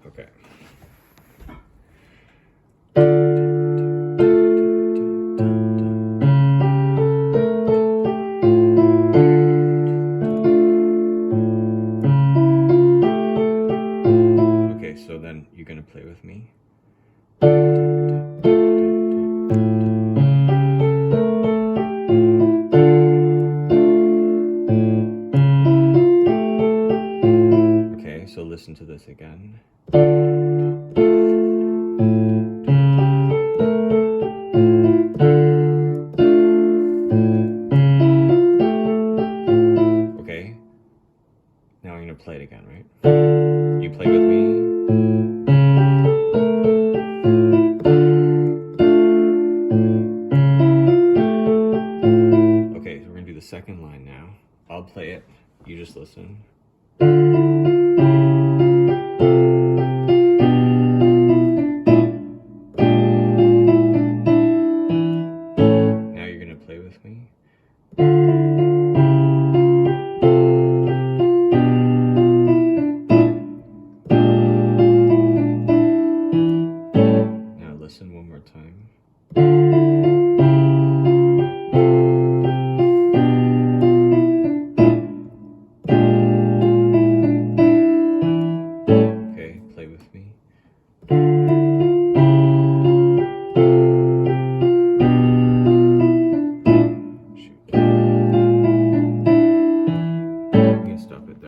Okay. Okay, so then you're gonna play with me. Okay, so listen to this again. Okay, now I'm gonna play it again, right? You play with me. Okay, so we're gonna do the second line now. I'll play it, you just listen. Now you're gonna play with me. Now listen one more time. Okay, play with me.